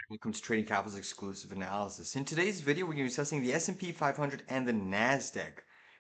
Welcome to Trading Capital's exclusive analysis. In today's video, we're going to be discussing the S&P 500 and the Nasdaq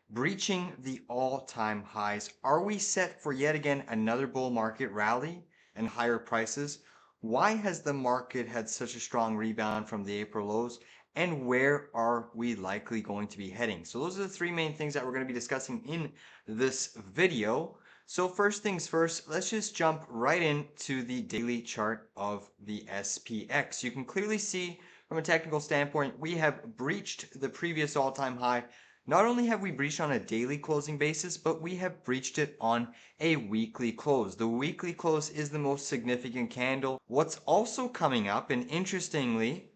breaching the all-time highs. Are we set for yet again another bull market rally and higher prices? Why has the market had such a strong rebound from the April lows? And where are we likely going to be heading? So those are the three main things that we're going to be discussing in this video. So first things first, let's just jump right into the daily chart of the SPX. You can clearly see from a technical standpoint, we have breached the previous all-time high. Not only have we breached on a daily closing basis, but we have breached it on a weekly close. The weekly close is the most significant candle. What's also coming up, and interestingly,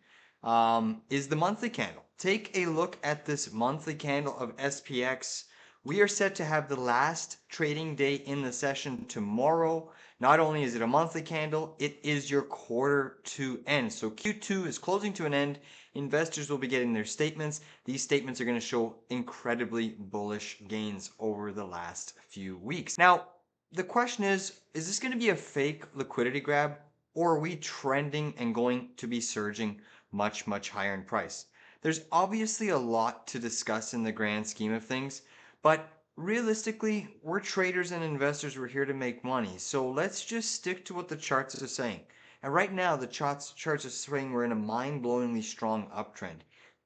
is the monthly candle. Take a look at this monthly candle of SPX. We are set to have the last trading day in the session tomorrow. Not only is it a monthly candle, it is your quarter to end. So Q2 is closing to an end. Investors will be getting their statements. These statements are going to show incredibly bullish gains over the last few weeks. Now, the question is this going to be a fake liquidity grab, or are we trending and going to be surging much, much higher in price? There's obviously a lot to discuss in the grand scheme of things. But realistically, we're traders and investors. We're here to make money. So let's just stick to what the charts are saying. And right now, the charts are saying we're in a mind-blowingly strong uptrend.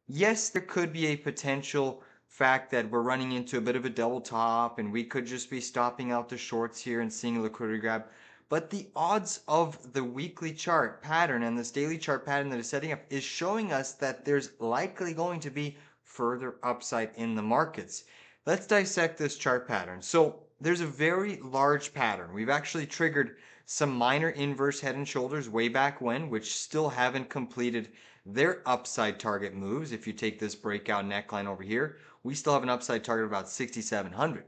Yes, there could be a potential fact that we're running into a bit of a double top and we could just be stopping out the shorts here and seeing a liquidity grab. But the odds of the weekly chart pattern and this daily chart pattern that is setting up is showing us that there's likely going to be further upside in the markets. Let's dissect this chart pattern. So there's a very large pattern. We've actually triggered some minor inverse head and shoulders way back when, which still haven't completed their upside target moves. If you take this breakout neckline over here, we still have an upside target of about 6,700.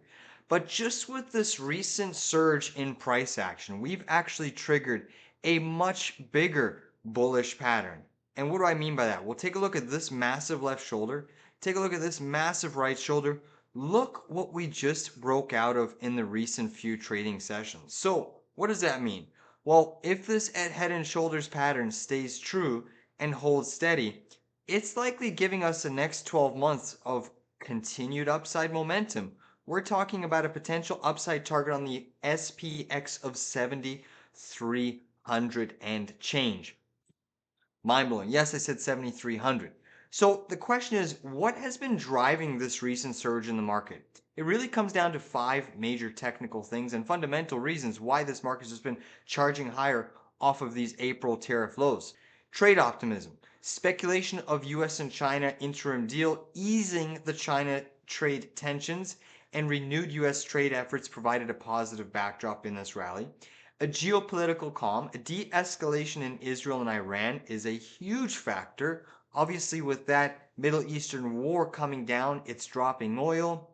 But just with this recent surge in price action, we've actually triggered a much bigger bullish pattern. And what do I mean by that? Well, take a look at this massive left shoulder. Take a look at this massive right shoulder. Look what we just broke out of in the recent few trading sessions. So what does that mean? Well, if this head and shoulders pattern stays true and holds steady, it's likely giving us the next 12 months of continued upside momentum. We're talking about a potential upside target on the SPX of 7,300 and change. Mind blowing. Yes, I said 7,300. So the question is, what has been driving this recent surge in the market? It really comes down to five major technical things and fundamental reasons why this market has been charging higher off of these April tariff lows. Trade optimism, speculation of US and China interim deal easing the China trade tensions, and renewed US trade efforts provided a positive backdrop in this rally. A geopolitical calm, a de-escalation in Israel and Iran is a huge factor. Obviously, with that Middle Eastern war coming down, it's dropping oil,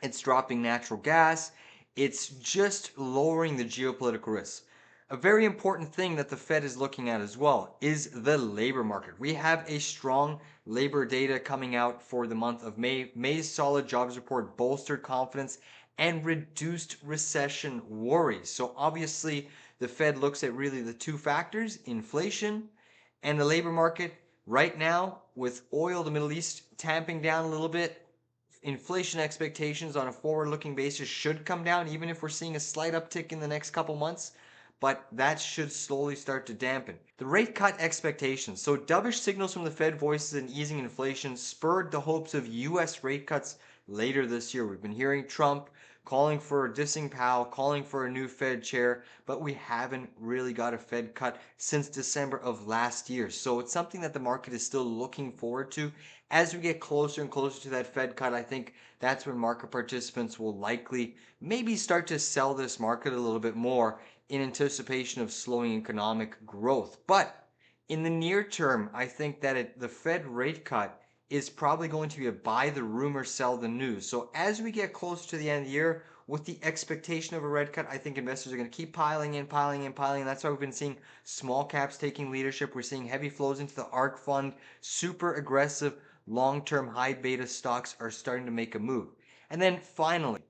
it's dropping natural gas, it's just lowering the geopolitical risks. A very important thing that the Fed is looking at as well is the labor market. We have a strong labor data coming out for the month of May. May's solid jobs report bolstered confidence and reduced recession worries. So obviously, the Fed looks at really the two factors, inflation and the labor market. Right now, with oil, the Middle East tamping down a little bit, inflation expectations on a forward-looking basis should come down, even if we're seeing a slight uptick in the next couple months. But that should slowly start to dampen. The rate cut expectations. So dovish signals from the Fed voices an easing inflation spurred the hopes of U.S. rate cuts later this year. We've been hearing Trump calling for dissing Powell, calling for a new Fed chair, but we haven't really got a Fed cut since December of last year. So it's something that the market is still looking forward to. As we get closer and closer to that Fed cut, I think that's when market participants will likely maybe start to sell this market a little bit more in anticipation of slowing economic growth. But in the near term, I think that the Fed rate cut is probably going to be a buy the rumor, sell the news. So as we get closer to the end of the year, with the expectation of a red cut, I think investors are going to keep piling in, piling in, piling in. That's why we've been seeing small caps taking leadership. We're seeing heavy flows into the ARK fund. Super aggressive, long-term, high beta stocks are starting to make a move. And then finally,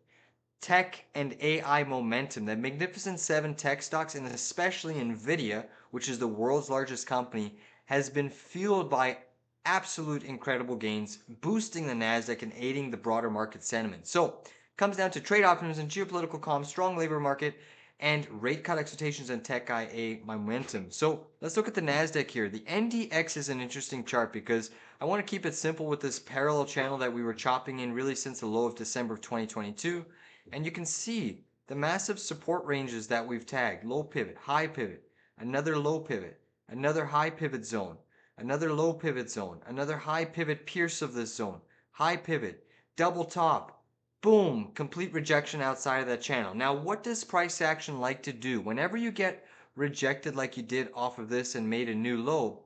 tech and AI momentum. The Magnificent Seven tech stocks, and especially Nvidia, which is the world's largest company, has been fueled by absolute incredible gains, boosting the Nasdaq and aiding the broader market sentiment. So it comes down to trade optimism, geopolitical calm, strong labor market, and rate cut expectations and tech IA momentum. So let's look at the Nasdaq here. The NDX is an interesting chart because I want to keep it simple with this parallel channel that we were chopping in really since the low of December of 2022. And you can see the massive support ranges that we've tagged: low pivot, high pivot, another low pivot, another high pivot zone, another low pivot zone, another high pivot pierce of this zone, high pivot, double top, boom, complete rejection outside of that channel. Now, what does price action like to do? Whenever you get rejected like you did off of this and made a new low,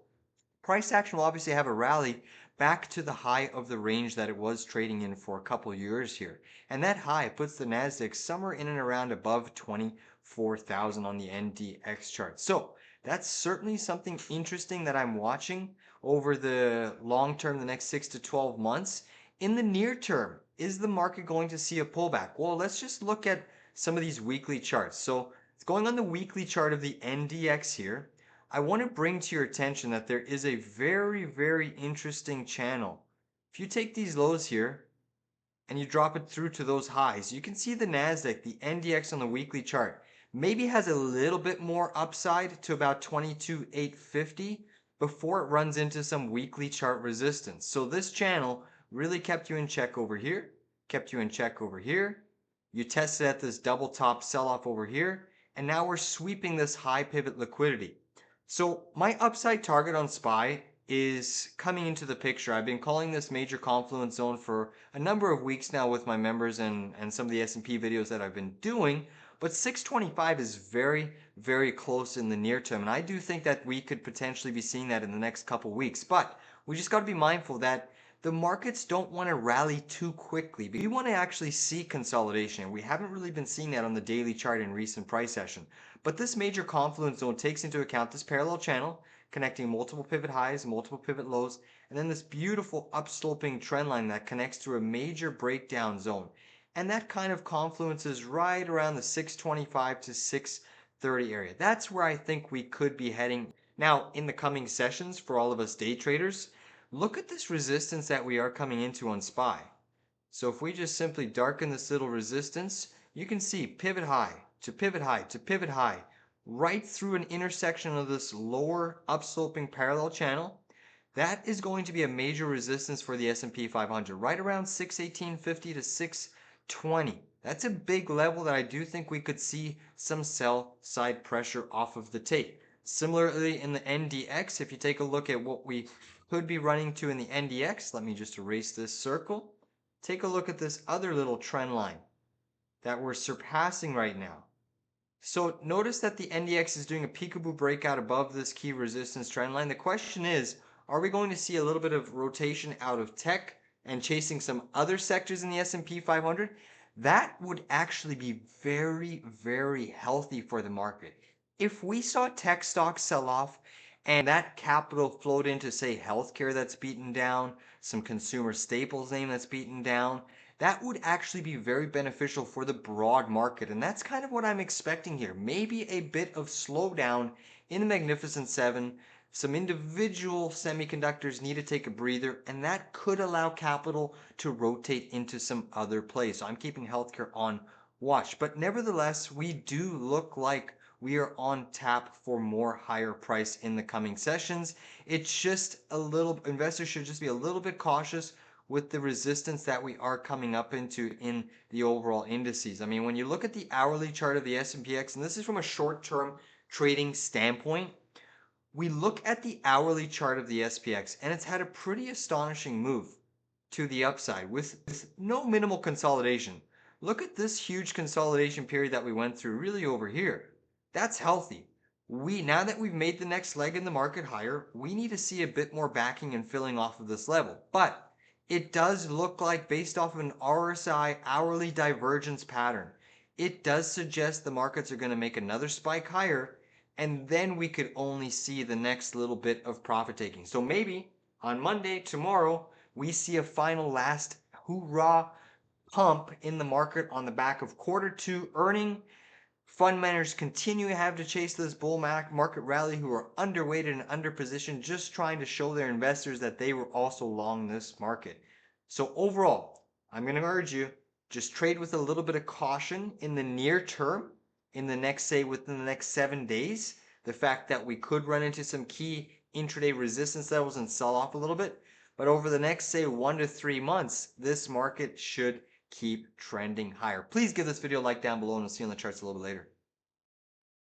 price action will obviously have a rally back to the high of the range that it was trading in for a couple years here. And that high puts the Nasdaq somewhere in and around above 24,000 on the NDX chart. So that's certainly something interesting that I'm watching over the long term, the next 6 to 12 months. In the near term, is the market going to see a pullback? Well, let's just look at some of these weekly charts. So it's going on the weekly chart of the NDX here. I want to bring to your attention that there is a very, very interesting channel. If you take these lows here and you drop it through to those highs, you can see the Nasdaq, the NDX on the weekly chart, maybe has a little bit more upside to about 22,850 before it runs into some weekly chart resistance. So this channel really kept you in check over here, kept you in check over here. You tested at this double top sell-off over here, and now we're sweeping this high pivot liquidity. So my upside target on SPY is coming into the picture. I've been calling this major confluence zone for a number of weeks now with my members and some of the S&P videos that I've been doing. But 625 is very, very close in the near term. And I do think that we could potentially be seeing that in the next couple weeks. But we just got to be mindful that the markets don't want to rally too quickly. We want to actually see consolidation. We haven't really been seeing that on the daily chart in recent price session. But this major confluence zone takes into account this parallel channel connecting multiple pivot highs, multiple pivot lows, and then this beautiful upsloping trend line that connects to a major breakdown zone. And that kind of confluence is right around the 625 to 630 area. That's where I think we could be heading. Now, in the coming sessions for all of us day traders, look at this resistance that we are coming into on SPY. So if we just simply darken this little resistance, you can see pivot high to pivot high to pivot high, right through an intersection of this lower upsloping parallel channel. That is going to be a major resistance for the S&P 500, right around 618.50 to 620. That's a big level that I do think we could see some sell side pressure off of the tape. Similarly, in the NDX, if you take a look at what we could be running to in the NDX, let me just erase this circle. Take a look at this other little trend line that we're surpassing right now. So notice that the NDX is doing a peekaboo breakout above this key resistance trend line. The question is, are we going to see a little bit of rotation out of tech and chasing some other sectors in the S&P 500? That would actually be very, very healthy for the market. If we saw tech stocks sell off and that capital flowed into, say, healthcare that's beaten down, some consumer staples name that's beaten down, that would actually be very beneficial for the broad market. And that's kind of what I'm expecting here. Maybe a bit of slowdown in the Magnificent Seven. Some individual semiconductors need to take a breather, and that could allow capital to rotate into some other place. So I'm keeping healthcare on watch. But nevertheless, we do look like we are on tap for more higher price in the coming sessions. It's just a little, investors should just be a little bit cautious with the resistance that we are coming up into in the overall indices. I mean, when you look at the hourly chart of the S&P/X, and this is from a short-term trading standpoint, we look at the hourly chart of the SPX, and it's had a pretty astonishing move to the upside with no minimal consolidation. Look at this huge consolidation period that we went through really over here. That's healthy. Now that we've made the next leg in the market higher, we need to see a bit more backing and filling off of this level. But it does look like, based off of an RSI hourly divergence pattern, it does suggest the markets are going to make another spike higher, and then we could only see the next little bit of profit taking. So maybe on Monday, tomorrow, we see a final last hoorah pump in the market on the back of quarter two earning, Fund managers continue to have to chase this bull market rally who are underweighted and underpositioned, just trying to show their investors that they were also long this market. So overall, I'm going to urge you, just trade with a little bit of caution in the near term, in the next, say, within the next 7 days. The fact that we could run into some key intraday resistance levels and sell off a little bit. But over the next, say, 1 to 3 months, this market should keep trending higher. Please give this video a like down below and we'll see you on the charts a little bit later.